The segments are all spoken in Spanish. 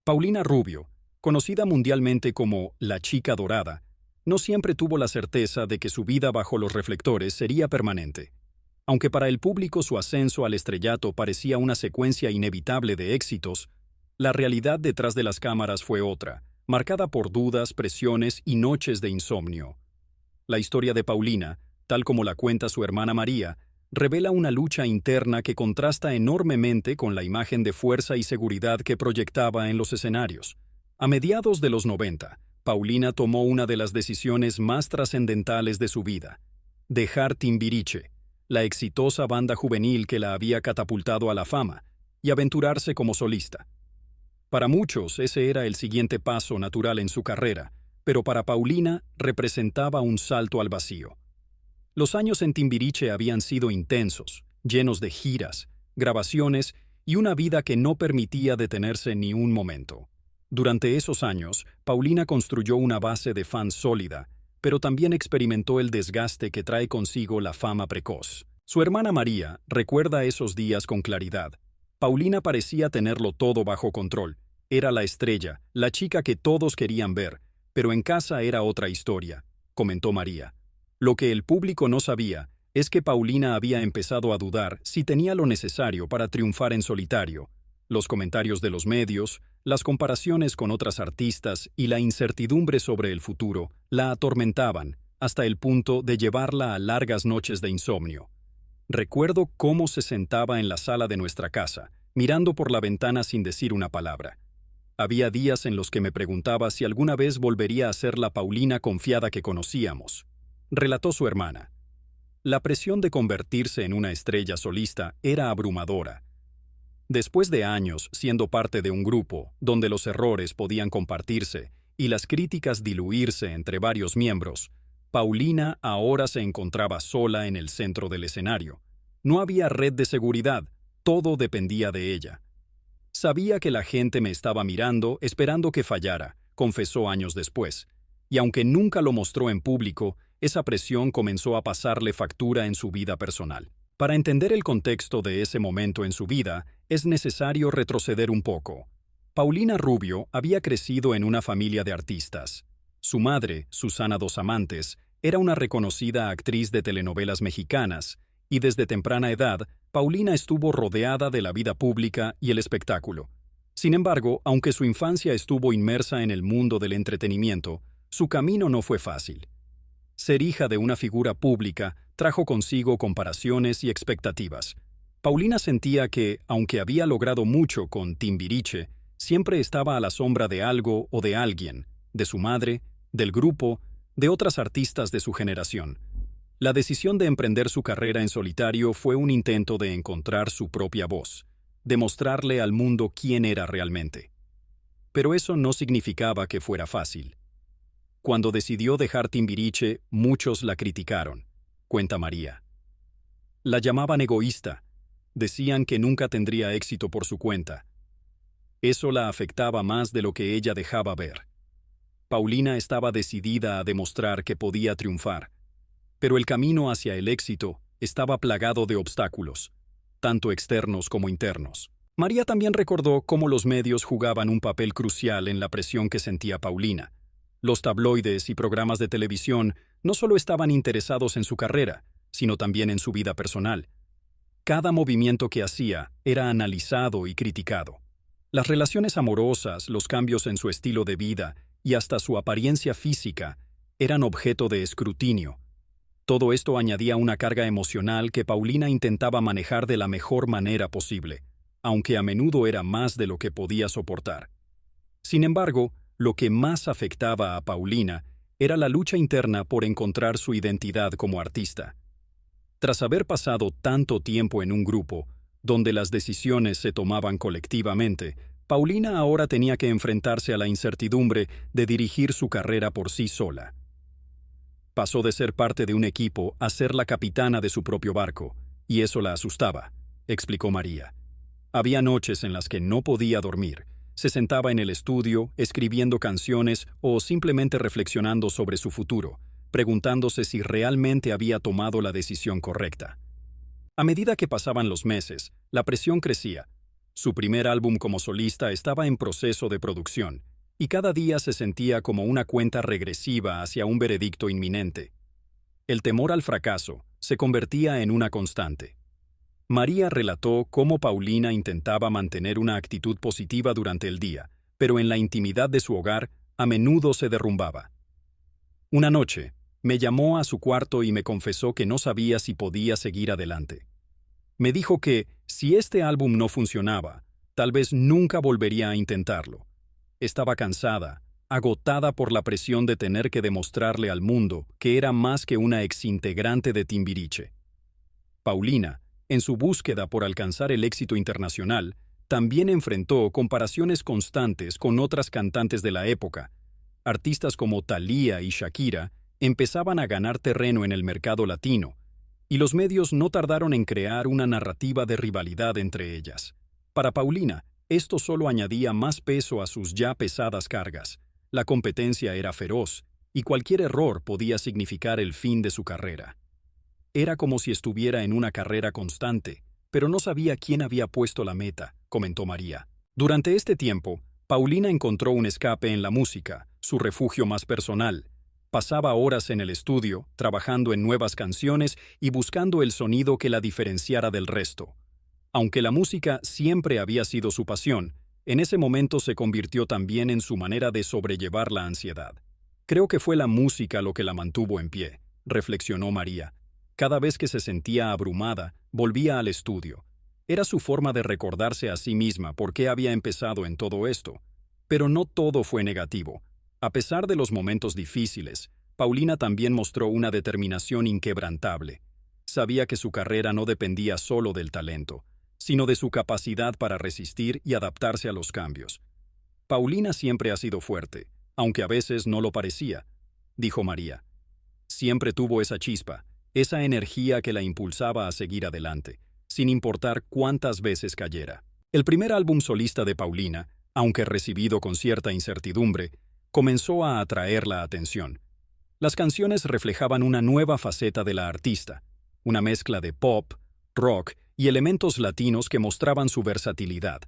Paulina Rubio, conocida mundialmente como la Chica Dorada, no siempre tuvo la certeza de que su vida bajo los reflectores sería permanente. Aunque para el público su ascenso al estrellato parecía una secuencia inevitable de éxitos, la realidad detrás de las cámaras fue otra, marcada por dudas, presiones y noches de insomnio. La historia de Paulina, tal como la cuenta su hermana María, revela una lucha interna que contrasta enormemente con la imagen de fuerza y seguridad que proyectaba en los escenarios. A mediados de los 90, Paulina tomó una de las decisiones más trascendentales de su vida: dejar Timbiriche, la exitosa banda juvenil que la había catapultado a la fama, y aventurarse como solista. Para muchos ese era el siguiente paso natural en su carrera, pero para Paulina representaba un salto al vacío. Los años en Timbiriche habían sido intensos, llenos de giras, grabaciones y una vida que no permitía detenerse ni un momento. Durante esos años, Paulina construyó una base de fans sólida, pero también experimentó el desgaste que trae consigo la fama precoz. Su hermana María recuerda esos días con claridad. Paulina parecía tenerlo todo bajo control. Era la estrella, la chica que todos querían ver, pero en casa era otra historia, comentó María. Lo que el público no sabía es que Paulina había empezado a dudar si tenía lo necesario para triunfar en solitario. Los comentarios de los medios, las comparaciones con otras artistas y la incertidumbre sobre el futuro la atormentaban, hasta el punto de llevarla a largas noches de insomnio. Recuerdo cómo se sentaba en la sala de nuestra casa, mirando por la ventana sin decir una palabra. Había días en los que me preguntaba si alguna vez volvería a ser la Paulina confiada que conocíamos, relató su hermana. La presión de convertirse en una estrella solista era abrumadora. Después de años siendo parte de un grupo donde los errores podían compartirse y las críticas diluirse entre varios miembros, Paulina ahora se encontraba sola en el centro del escenario. No había red de seguridad, todo dependía de ella. Sabía que la gente me estaba mirando, esperando que fallara, confesó años después, y aunque nunca lo mostró en público, esa presión comenzó a pasarle factura en su vida personal. Para entender el contexto de ese momento en su vida, es necesario retroceder un poco. Paulina Rubio había crecido en una familia de artistas. Su madre, Susana Dos Amantes, era una reconocida actriz de telenovelas mexicanas, y desde temprana edad, Paulina estuvo rodeada de la vida pública y el espectáculo. Sin embargo, aunque su infancia estuvo inmersa en el mundo del entretenimiento, su camino no fue fácil. Ser hija de una figura pública trajo consigo comparaciones y expectativas. Paulina sentía que, aunque había logrado mucho con Timbiriche, siempre estaba a la sombra de algo o de alguien, de su madre, del grupo, de otras artistas de su generación. La decisión de emprender su carrera en solitario fue un intento de encontrar su propia voz, de mostrarle al mundo quién era realmente. Pero eso no significaba que fuera fácil. Cuando decidió dejar Timbiriche, muchos la criticaron, cuenta María. La llamaban egoísta, decían que nunca tendría éxito por su cuenta. Eso la afectaba más de lo que ella dejaba ver. Paulina estaba decidida a demostrar que podía triunfar, pero el camino hacia el éxito estaba plagado de obstáculos, tanto externos como internos. María también recordó cómo los medios jugaban un papel crucial en la presión que sentía Paulina. Los tabloides y programas de televisión no solo estaban interesados en su carrera, sino también en su vida personal. Cada movimiento que hacía era analizado y criticado. Las relaciones amorosas, los cambios en su estilo de vida y hasta su apariencia física eran objeto de escrutinio. Todo esto añadía una carga emocional que Paulina intentaba manejar de la mejor manera posible, aunque a menudo era más de lo que podía soportar. Sin embargo, lo que más afectaba a Paulina era la lucha interna por encontrar su identidad como artista. Tras haber pasado tanto tiempo en un grupo, donde las decisiones se tomaban colectivamente, Paulina ahora tenía que enfrentarse a la incertidumbre de dirigir su carrera por sí sola. Pasó de ser parte de un equipo a ser la capitana de su propio barco, y eso la asustaba, explicó María. Había noches en las que no podía dormir. Se sentaba en el estudio, escribiendo canciones o simplemente reflexionando sobre su futuro, preguntándose si realmente había tomado la decisión correcta. A medida que pasaban los meses, la presión crecía. Su primer álbum como solista estaba en proceso de producción, y cada día se sentía como una cuenta regresiva hacia un veredicto inminente. El temor al fracaso se convertía en una constante. María relató cómo Paulina intentaba mantener una actitud positiva durante el día, pero en la intimidad de su hogar a menudo se derrumbaba. Una noche, me llamó a su cuarto y me confesó que no sabía si podía seguir adelante. Me dijo que, si este álbum no funcionaba, tal vez nunca volvería a intentarlo. Estaba cansada, agotada por la presión de tener que demostrarle al mundo que era más que una exintegrante de Timbiriche. Paulina, en su búsqueda por alcanzar el éxito internacional, también enfrentó comparaciones constantes con otras cantantes de la época. Artistas como Thalía y Shakira empezaban a ganar terreno en el mercado latino, y los medios no tardaron en crear una narrativa de rivalidad entre ellas. Para Paulina, esto solo añadía más peso a sus ya pesadas cargas. La competencia era feroz, y cualquier error podía significar el fin de su carrera. Era como si estuviera en una carrera constante, pero no sabía quién había puesto la meta, comentó María. Durante este tiempo, Paulina encontró un escape en la música, su refugio más personal. Pasaba horas en el estudio, trabajando en nuevas canciones y buscando el sonido que la diferenciara del resto. Aunque la música siempre había sido su pasión, en ese momento se convirtió también en su manera de sobrellevar la ansiedad. Creo que fue la música lo que la mantuvo en pie, reflexionó María. Cada vez que se sentía abrumada, volvía al estudio. Era su forma de recordarse a sí misma por qué había empezado en todo esto. Pero no todo fue negativo. A pesar de los momentos difíciles, Paulina también mostró una determinación inquebrantable. Sabía que su carrera no dependía solo del talento, sino de su capacidad para resistir y adaptarse a los cambios. Paulina siempre ha sido fuerte, aunque a veces no lo parecía, dijo María. Siempre tuvo esa chispa, esa energía que la impulsaba a seguir adelante, sin importar cuántas veces cayera. El primer álbum solista de Paulina, aunque recibido con cierta incertidumbre, comenzó a atraer la atención. Las canciones reflejaban una nueva faceta de la artista, una mezcla de pop, rock y elementos latinos que mostraban su versatilidad.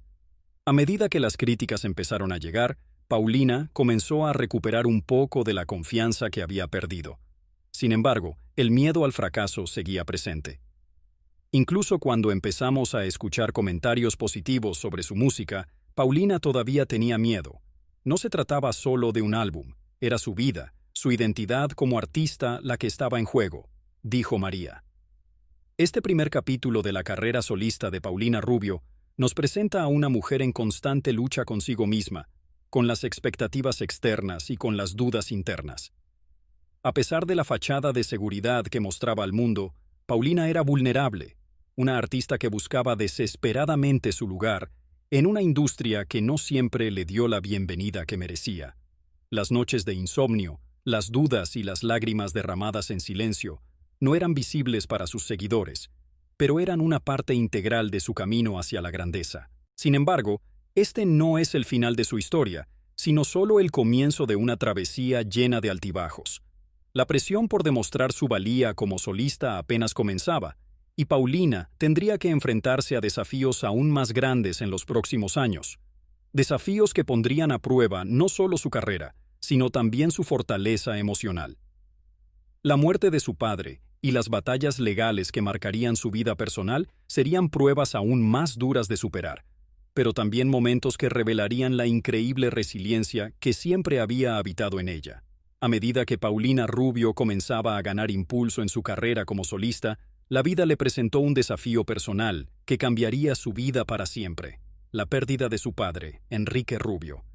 A medida que las críticas empezaron a llegar, Paulina comenzó a recuperar un poco de la confianza que había perdido. Sin embargo, el miedo al fracaso seguía presente. Incluso cuando empezamos a escuchar comentarios positivos sobre su música, Paulina todavía tenía miedo. No se trataba solo de un álbum, era su vida, su identidad como artista la que estaba en juego, dijo María. Este primer capítulo de la carrera solista de Paulina Rubio nos presenta a una mujer en constante lucha consigo misma, con las expectativas externas y con las dudas internas. A pesar de la fachada de seguridad que mostraba al mundo, Paulina era vulnerable, una artista que buscaba desesperadamente su lugar en una industria que no siempre le dio la bienvenida que merecía. Las noches de insomnio, las dudas y las lágrimas derramadas en silencio no eran visibles para sus seguidores, pero eran una parte integral de su camino hacia la grandeza. Sin embargo, este no es el final de su historia, sino solo el comienzo de una travesía llena de altibajos. La presión por demostrar su valía como solista apenas comenzaba, y Paulina tendría que enfrentarse a desafíos aún más grandes en los próximos años. Desafíos que pondrían a prueba no solo su carrera, sino también su fortaleza emocional. La muerte de su padre y las batallas legales que marcarían su vida personal serían pruebas aún más duras de superar, pero también momentos que revelarían la increíble resiliencia que siempre había habitado en ella. A medida que Paulina Rubio comenzaba a ganar impulso en su carrera como solista, la vida le presentó un desafío personal que cambiaría su vida para siempre: la pérdida de su padre, Enrique Rubio.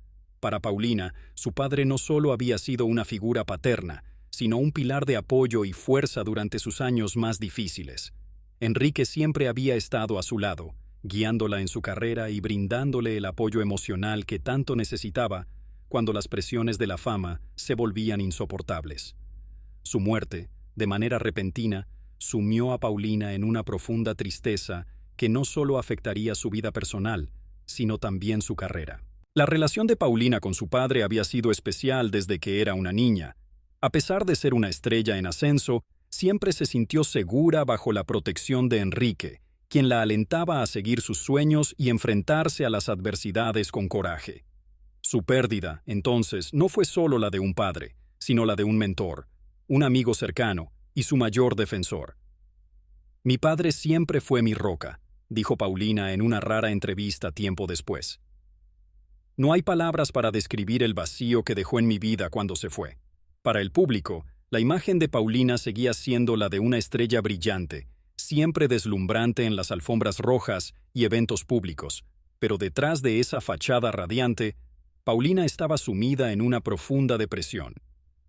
Para Paulina, su padre no solo había sido una figura paterna, sino un pilar de apoyo y fuerza durante sus años más difíciles. Enrique siempre había estado a su lado, guiándola en su carrera y brindándole el apoyo emocional que tanto necesitaba cuando las presiones de la fama se volvían insoportables. Su muerte, de manera repentina, sumió a Paulina en una profunda tristeza que no solo afectaría su vida personal, sino también su carrera. La relación de Paulina con su padre había sido especial desde que era una niña. A pesar de ser una estrella en ascenso, siempre se sintió segura bajo la protección de Enrique, quien la alentaba a seguir sus sueños y enfrentarse a las adversidades con coraje. Su pérdida, entonces, no fue solo la de un padre, sino la de un mentor, un amigo cercano y su mayor defensor. Mi padre siempre fue mi roca, dijo Paulina en una rara entrevista tiempo después. No hay palabras para describir el vacío que dejó en mi vida cuando se fue. Para el público, la imagen de Paulina seguía siendo la de una estrella brillante, siempre deslumbrante en las alfombras rojas y eventos públicos, pero detrás de esa fachada radiante, Paulina estaba sumida en una profunda depresión.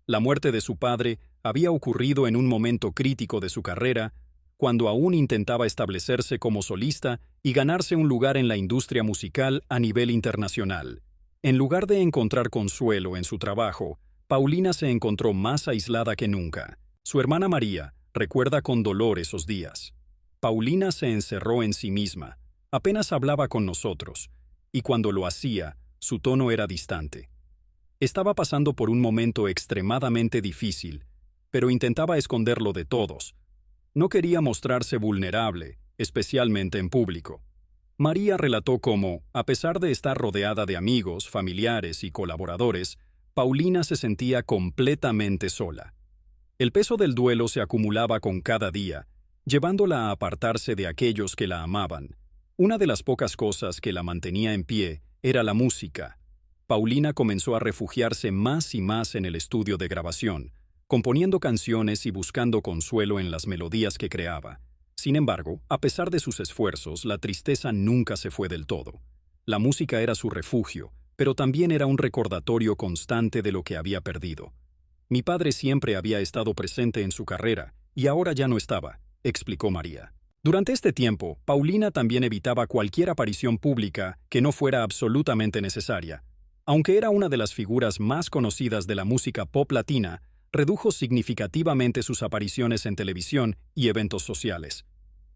La muerte de su padre había ocurrido en un momento crítico de su carrera, cuando aún intentaba establecerse como solista y ganarse un lugar en la industria musical a nivel internacional. En lugar de encontrar consuelo en su trabajo, Paulina se encontró más aislada que nunca. Su hermana María recuerda con dolor esos días. Paulina se encerró en sí misma, apenas hablaba con nosotros, y cuando lo hacía, su tono era distante. Estaba pasando por un momento extremadamente difícil, pero intentaba esconderlo de todos. No quería mostrarse vulnerable, especialmente en público. María relató cómo, a pesar de estar rodeada de amigos, familiares y colaboradores, Paulina se sentía completamente sola. El peso del duelo se acumulaba con cada día, llevándola a apartarse de aquellos que la amaban. Una de las pocas cosas que la mantenía en pie era la música. Paulina comenzó a refugiarse más y más en el estudio de grabación, componiendo canciones y buscando consuelo en las melodías que creaba. Sin embargo, a pesar de sus esfuerzos, la tristeza nunca se fue del todo. La música era su refugio, pero también era un recordatorio constante de lo que había perdido. Mi padre siempre había estado presente en su carrera, y ahora ya no estaba, explicó María. Durante este tiempo, Paulina también evitaba cualquier aparición pública que no fuera absolutamente necesaria. Aunque era una de las figuras más conocidas de la música pop latina, redujo significativamente sus apariciones en televisión y eventos sociales.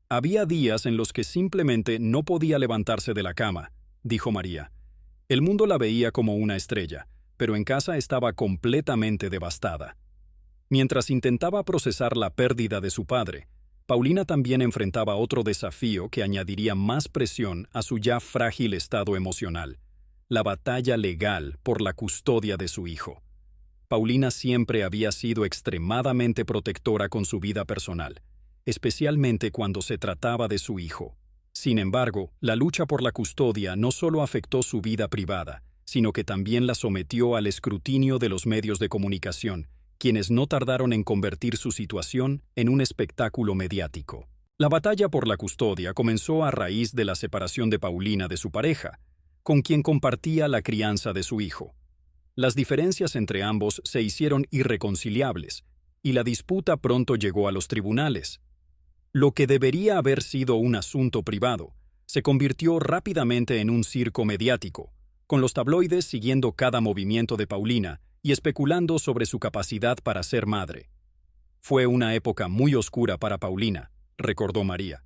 Había días en los que simplemente no podía levantarse de la cama, dijo María. El mundo la veía como una estrella, pero en casa estaba completamente devastada. Mientras intentaba procesar la pérdida de su padre, Paulina también enfrentaba otro desafío que añadiría más presión a su ya frágil estado emocional: la batalla legal por la custodia de su hijo. Paulina siempre había sido extremadamente protectora con su vida personal, especialmente cuando se trataba de su hijo. Sin embargo, la lucha por la custodia no solo afectó su vida privada, sino que también la sometió al escrutinio de los medios de comunicación, quienes no tardaron en convertir su situación en un espectáculo mediático. La batalla por la custodia comenzó a raíz de la separación de Paulina de su pareja, con quien compartía la crianza de su hijo. Las diferencias entre ambos se hicieron irreconciliables, y la disputa pronto llegó a los tribunales. Lo que debería haber sido un asunto privado se convirtió rápidamente en un circo mediático, con los tabloides siguiendo cada movimiento de Paulina y especulando sobre su capacidad para ser madre. Fue una época muy oscura para Paulina, recordó María.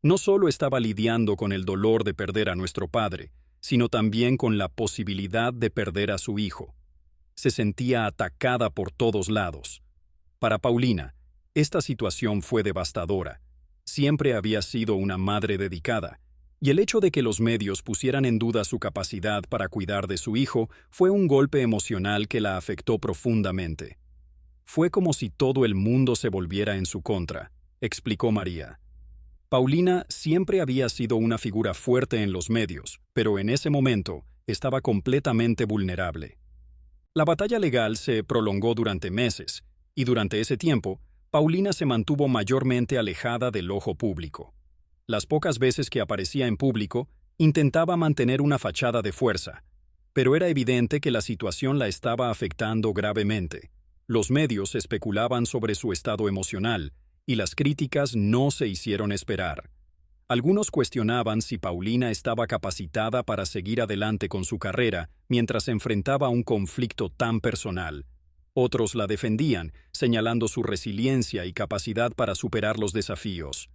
No solo estaba lidiando con el dolor de perder a nuestro padre, sino también con la posibilidad de perder a su hijo. Se sentía atacada por todos lados. Para Paulina, esta situación fue devastadora. Siempre había sido una madre dedicada, y el hecho de que los medios pusieran en duda su capacidad para cuidar de su hijo fue un golpe emocional que la afectó profundamente. Fue como si todo el mundo se volviera en su contra, explicó María. Paulina siempre había sido una figura fuerte en los medios, pero en ese momento estaba completamente vulnerable. La batalla legal se prolongó durante meses, y durante ese tiempo, Paulina se mantuvo mayormente alejada del ojo público. Las pocas veces que aparecía en público, intentaba mantener una fachada de fuerza, pero era evidente que la situación la estaba afectando gravemente. Los medios especulaban sobre su estado emocional, y las críticas no se hicieron esperar. Algunos cuestionaban si Paulina estaba capacitada para seguir adelante con su carrera mientras enfrentaba un conflicto tan personal. Otros la defendían, señalando su resiliencia y capacidad para superar los desafíos.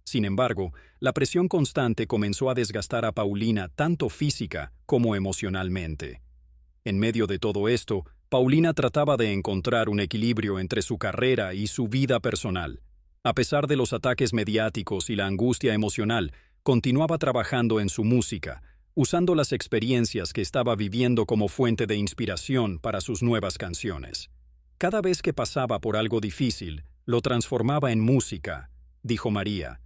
Sin embargo, la presión constante comenzó a desgastar a Paulina tanto física como emocionalmente. En medio de todo esto, Paulina trataba de encontrar un equilibrio entre su carrera y su vida personal. A pesar de los ataques mediáticos y la angustia emocional, continuaba trabajando en su música, usando las experiencias que estaba viviendo como fuente de inspiración para sus nuevas canciones. Cada vez que pasaba por algo difícil, lo transformaba en música, dijo María.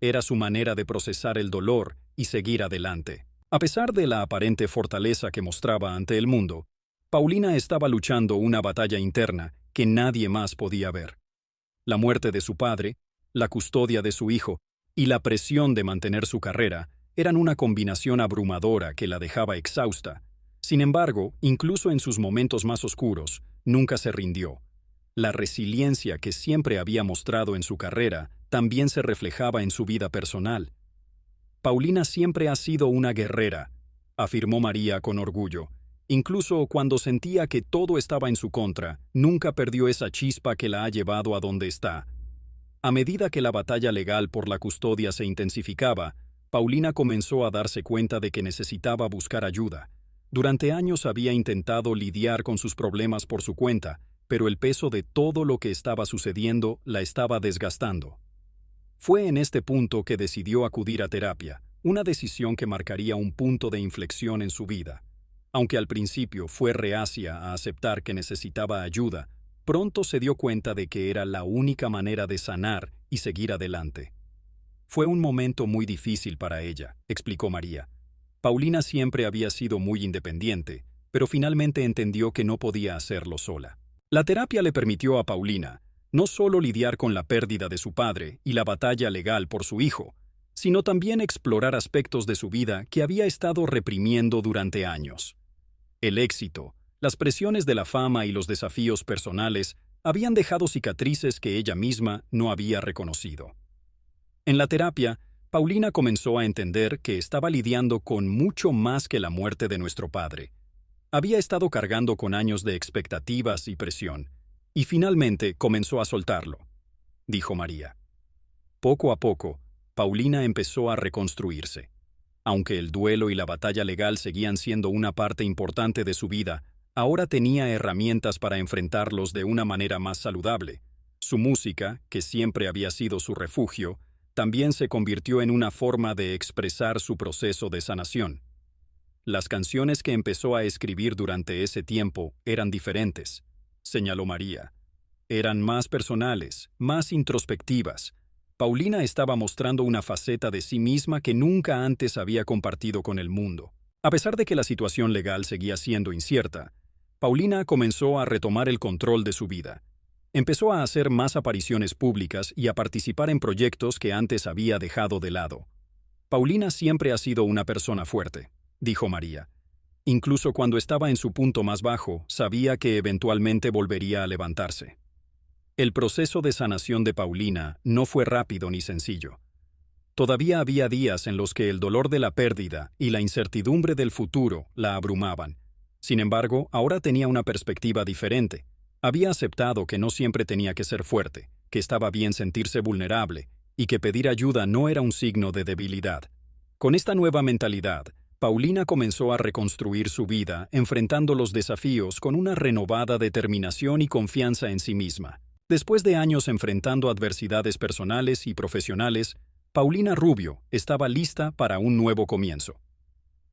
Era su manera de procesar el dolor y seguir adelante. A pesar de la aparente fortaleza que mostraba ante el mundo, Paulina estaba luchando una batalla interna que nadie más podía ver. La muerte de su padre, la custodia de su hijo y la presión de mantener su carrera eran una combinación abrumadora que la dejaba exhausta. Sin embargo, incluso en sus momentos más oscuros, nunca se rindió. La resiliencia que siempre había mostrado en su carrera también se reflejaba en su vida personal. Paulina siempre ha sido una guerrera, afirmó María con orgullo. Incluso cuando sentía que todo estaba en su contra, nunca perdió esa chispa que la ha llevado a donde está. A medida que la batalla legal por la custodia se intensificaba, Paulina comenzó a darse cuenta de que necesitaba buscar ayuda. Durante años había intentado lidiar con sus problemas por su cuenta, pero el peso de todo lo que estaba sucediendo la estaba desgastando. Fue en este punto que decidió acudir a terapia, una decisión que marcaría un punto de inflexión en su vida. Aunque al principio fue reacia a aceptar que necesitaba ayuda, pronto se dio cuenta de que era la única manera de sanar y seguir adelante. Fue un momento muy difícil para ella, explicó María. Paulina siempre había sido muy independiente, pero finalmente entendió que no podía hacerlo sola. La terapia le permitió a Paulina no solo lidiar con la pérdida de su padre y la batalla legal por su hijo, sino también explorar aspectos de su vida que había estado reprimiendo durante años. El éxito, las presiones de la fama y los desafíos personales habían dejado cicatrices que ella misma no había reconocido. En la terapia, Paulina comenzó a entender que estaba lidiando con mucho más que la muerte de nuestro padre. Había estado cargando con años de expectativas y presión, y finalmente comenzó a soltarlo, dijo María. Poco a poco, Paulina empezó a reconstruirse. Aunque el duelo y la batalla legal seguían siendo una parte importante de su vida, ahora tenía herramientas para enfrentarlos de una manera más saludable. Su música, que siempre había sido su refugio, también se convirtió en una forma de expresar su proceso de sanación. Las canciones que empezó a escribir durante ese tiempo eran diferentes, señaló María. Eran más personales, más introspectivas. Paulina estaba mostrando una faceta de sí misma que nunca antes había compartido con el mundo. A pesar de que la situación legal seguía siendo incierta, Paulina comenzó a retomar el control de su vida. Empezó a hacer más apariciones públicas y a participar en proyectos que antes había dejado de lado. Paulina siempre ha sido una persona fuerte, dijo María. Incluso cuando estaba en su punto más bajo, sabía que eventualmente volvería a levantarse. El proceso de sanación de Paulina no fue rápido ni sencillo. Todavía había días en los que el dolor de la pérdida y la incertidumbre del futuro la abrumaban. Sin embargo, ahora tenía una perspectiva diferente. Había aceptado que no siempre tenía que ser fuerte, que estaba bien sentirse vulnerable y que pedir ayuda no era un signo de debilidad. Con esta nueva mentalidad, Paulina comenzó a reconstruir su vida, enfrentando los desafíos con una renovada determinación y confianza en sí misma. Después de años enfrentando adversidades personales y profesionales, Paulina Rubio estaba lista para un nuevo comienzo.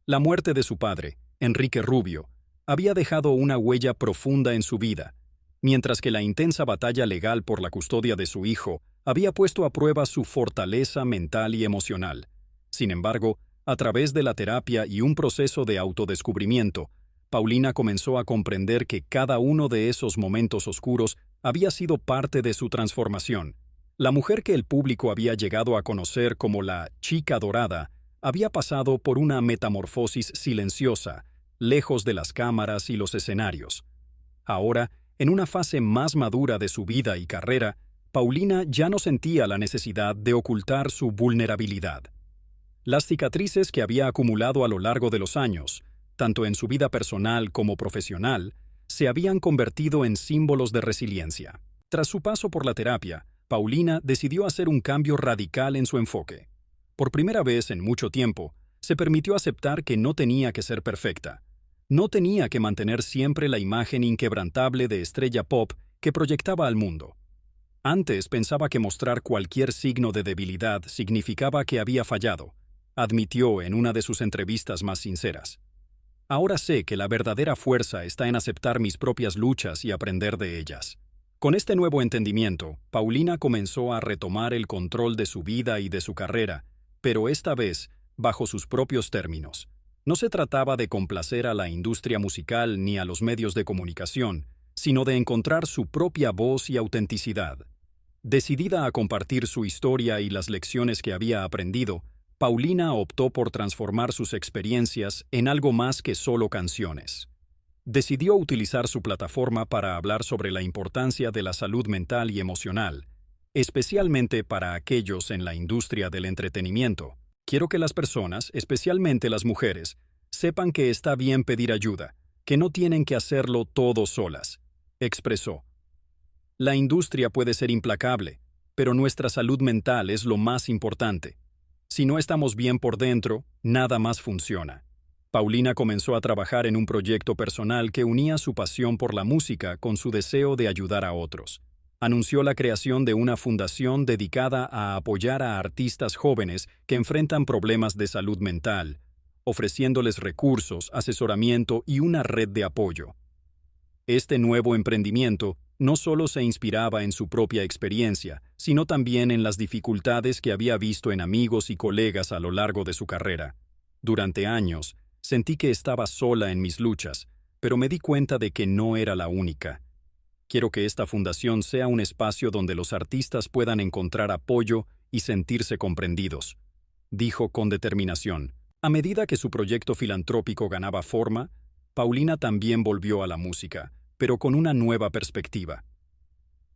La muerte de su padre, Enrique Rubio, había dejado una huella profunda en su vida, mientras que la intensa batalla legal por la custodia de su hijo había puesto a prueba su fortaleza mental y emocional. Sin embargo, a través de la terapia y un proceso de autodescubrimiento, Paulina comenzó a comprender que cada uno de esos momentos oscuros había sido parte de su transformación. La mujer que el público había llegado a conocer como la Chica Dorada había pasado por una metamorfosis silenciosa, lejos de las cámaras y los escenarios. Ahora, en una fase más madura de su vida y carrera, Paulina ya no sentía la necesidad de ocultar su vulnerabilidad. Las cicatrices que había acumulado a lo largo de los años, tanto en su vida personal como profesional, se habían convertido en símbolos de resiliencia. Tras su paso por la terapia, Paulina decidió hacer un cambio radical en su enfoque. Por primera vez en mucho tiempo, se permitió aceptar que no tenía que ser perfecta. No tenía que mantener siempre la imagen inquebrantable de estrella pop que proyectaba al mundo. Antes pensaba que mostrar cualquier signo de debilidad significaba que había fallado, admitió en una de sus entrevistas más sinceras. Ahora sé que la verdadera fuerza está en aceptar mis propias luchas y aprender de ellas. Con este nuevo entendimiento, Paulina comenzó a retomar el control de su vida y de su carrera, pero esta vez bajo sus propios términos. No se trataba de complacer a la industria musical ni a los medios de comunicación, sino de encontrar su propia voz y autenticidad. Decidida a compartir su historia y las lecciones que había aprendido, Paulina optó por transformar sus experiencias en algo más que solo canciones. Decidió utilizar su plataforma para hablar sobre la importancia de la salud mental y emocional, especialmente para aquellos en la industria del entretenimiento. Quiero que las personas, especialmente las mujeres, sepan que está bien pedir ayuda, que no tienen que hacerlo todo solas, expresó. La industria puede ser implacable, pero nuestra salud mental es lo más importante. Si no estamos bien por dentro, nada más funciona. Paulina comenzó a trabajar en un proyecto personal que unía su pasión por la música con su deseo de ayudar a otros. Anunció la creación de una fundación dedicada a apoyar a artistas jóvenes que enfrentan problemas de salud mental, ofreciéndoles recursos, asesoramiento y una red de apoyo. Este nuevo emprendimiento no solo se inspiraba en su propia experiencia, sino también en las dificultades que había visto en amigos y colegas a lo largo de su carrera. Durante años, sentí que estaba sola en mis luchas, pero me di cuenta de que no era la única. Quiero que esta fundación sea un espacio donde los artistas puedan encontrar apoyo y sentirse comprendidos, dijo con determinación. A medida que su proyecto filantrópico ganaba forma, Paulina también volvió a la música, pero con una nueva perspectiva.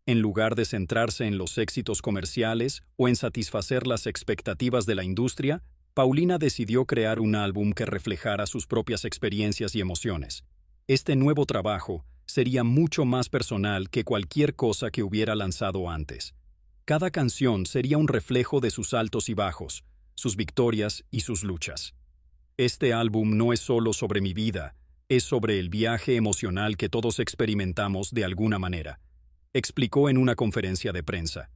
En lugar de centrarse en los éxitos comerciales o en satisfacer las expectativas de la industria, Paulina decidió crear un álbum que reflejara sus propias experiencias y emociones. Este nuevo trabajo sería mucho más personal que cualquier cosa que hubiera lanzado antes. Cada canción sería un reflejo de sus altos y bajos, sus victorias y sus luchas. Este álbum no es solo sobre mi vida, es sobre el viaje emocional que todos experimentamos de alguna manera, explicó en una conferencia de prensa.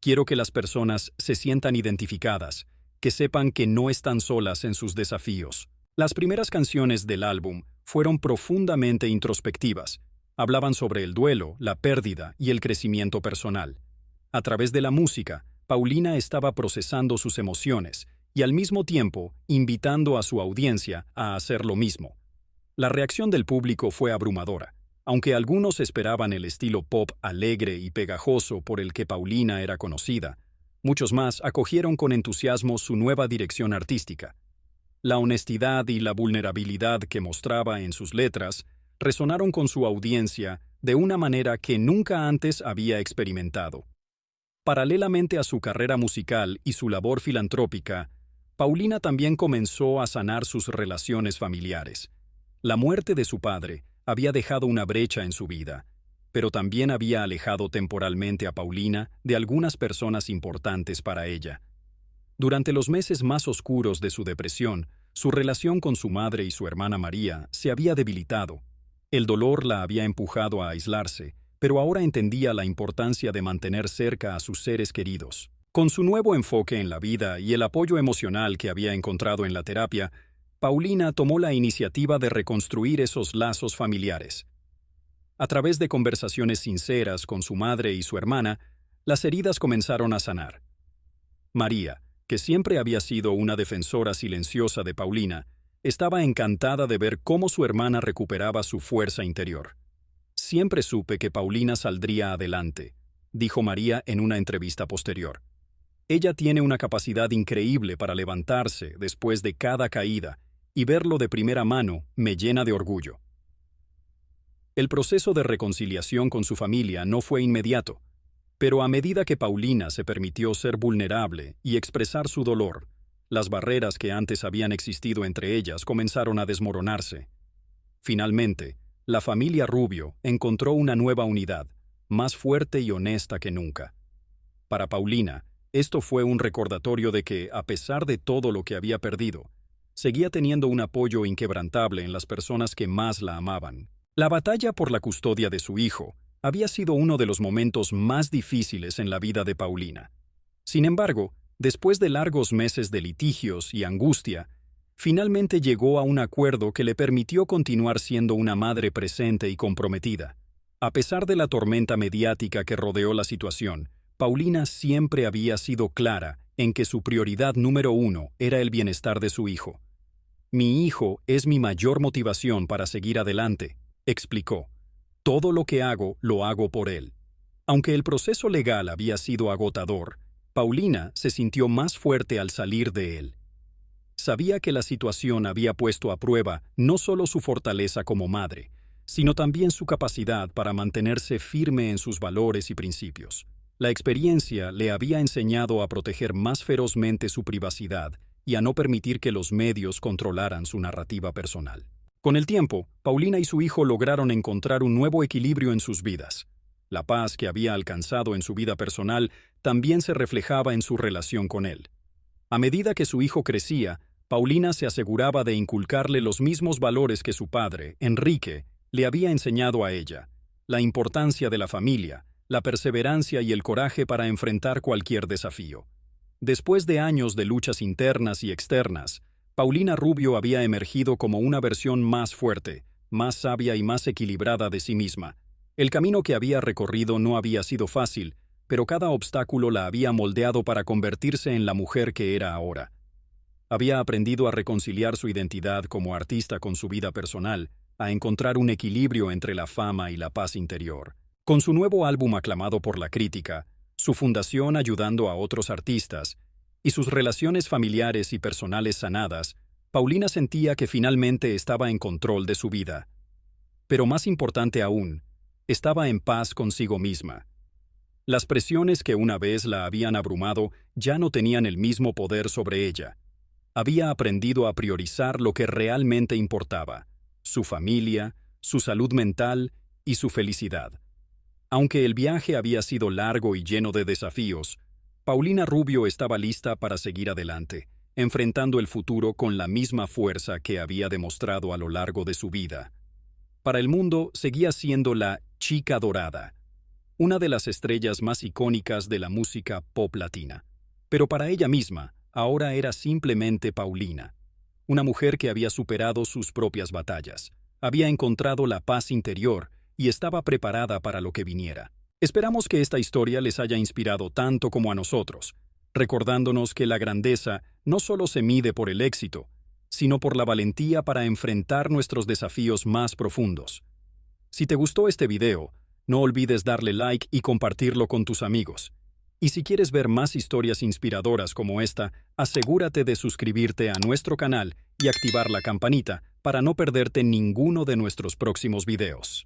Quiero que las personas se sientan identificadas, que sepan que no están solas en sus desafíos. Las primeras canciones del álbum fueron profundamente introspectivas. Hablaban sobre el duelo, la pérdida y el crecimiento personal. A través de la música, Paulina estaba procesando sus emociones y al mismo tiempo invitando a su audiencia a hacer lo mismo. La reacción del público fue abrumadora. Aunque algunos esperaban el estilo pop alegre y pegajoso por el que Paulina era conocida, muchos más acogieron con entusiasmo su nueva dirección artística. La honestidad y la vulnerabilidad que mostraba en sus letras resonaron con su audiencia de una manera que nunca antes había experimentado. Paralelamente a su carrera musical y su labor filantrópica, Paulina también comenzó a sanar sus relaciones familiares. La muerte de su padre había dejado una brecha en su vida, pero también había alejado temporalmente a Paulina de algunas personas importantes para ella. Durante los meses más oscuros de su depresión, su relación con su madre y su hermana María se había debilitado. El dolor la había empujado a aislarse, pero ahora entendía la importancia de mantener cerca a sus seres queridos. Con su nuevo enfoque en la vida y el apoyo emocional que había encontrado en la terapia, Paulina tomó la iniciativa de reconstruir esos lazos familiares. A través de conversaciones sinceras con su madre y su hermana, las heridas comenzaron a sanar. María, que siempre había sido una defensora silenciosa de Paulina, estaba encantada de ver cómo su hermana recuperaba su fuerza interior. Siempre supe que Paulina saldría adelante, dijo María en una entrevista posterior. Ella tiene una capacidad increíble para levantarse después de cada caída, y verlo de primera mano me llena de orgullo. El proceso de reconciliación con su familia no fue inmediato, pero a medida que Paulina se permitió ser vulnerable y expresar su dolor, las barreras que antes habían existido entre ellas comenzaron a desmoronarse. Finalmente, la familia Rubio encontró una nueva unidad, más fuerte y honesta que nunca. Para Paulina, esto fue un recordatorio de que, a pesar de todo lo que había perdido, seguía teniendo un apoyo inquebrantable en las personas que más la amaban. La batalla por la custodia de su hijo había sido uno de los momentos más difíciles en la vida de Paulina. Sin embargo, después de largos meses de litigios y angustia, finalmente llegó a un acuerdo que le permitió continuar siendo una madre presente y comprometida. A pesar de la tormenta mediática que rodeó la situación, Paulina siempre había sido clara en que su prioridad número uno era el bienestar de su hijo. «Mi hijo es mi mayor motivación para seguir adelante», explicó. «Todo lo que hago, lo hago por él». Aunque el proceso legal había sido agotador, Paulina se sintió más fuerte al salir de él. Sabía que la situación había puesto a prueba no solo su fortaleza como madre, sino también su capacidad para mantenerse firme en sus valores y principios. La experiencia le había enseñado a proteger más ferozmente su privacidad y a no permitir que los medios controlaran su narrativa personal. Con el tiempo, Paulina y su hijo lograron encontrar un nuevo equilibrio en sus vidas. La paz que había alcanzado en su vida personal también se reflejaba en su relación con él. A medida que su hijo crecía, Paulina se aseguraba de inculcarle los mismos valores que su padre, Enrique, le había enseñado a ella: la importancia de la familia, la perseverancia y el coraje para enfrentar cualquier desafío. Después de años de luchas internas y externas, Paulina Rubio había emergido como una versión más fuerte, más sabia y más equilibrada de sí misma. El camino que había recorrido no había sido fácil, pero cada obstáculo la había moldeado para convertirse en la mujer que era ahora. Había aprendido a reconciliar su identidad como artista con su vida personal, a encontrar un equilibrio entre la fama y la paz interior. Con su nuevo álbum aclamado por la crítica, su fundación ayudando a otros artistas, y sus relaciones familiares y personales sanadas, Paulina sentía que finalmente estaba en control de su vida. Pero más importante aún, estaba en paz consigo misma. Las presiones que una vez la habían abrumado ya no tenían el mismo poder sobre ella. Había aprendido a priorizar lo que realmente importaba: su familia, su salud mental y su felicidad. Aunque el viaje había sido largo y lleno de desafíos, Paulina Rubio estaba lista para seguir adelante, enfrentando el futuro con la misma fuerza que había demostrado a lo largo de su vida. Para el mundo seguía siendo la chica dorada, una de las estrellas más icónicas de la música pop latina. Pero para ella misma, ahora era simplemente Paulina, una mujer que había superado sus propias batallas, había encontrado la paz interior y estaba preparada para lo que viniera. Esperamos que esta historia les haya inspirado tanto como a nosotros, recordándonos que la grandeza no solo se mide por el éxito, sino por la valentía para enfrentar nuestros desafíos más profundos. Si te gustó este video, no olvides darle like y compartirlo con tus amigos. Y si quieres ver más historias inspiradoras como esta, asegúrate de suscribirte a nuestro canal y activar la campanita para no perderte ninguno de nuestros próximos videos.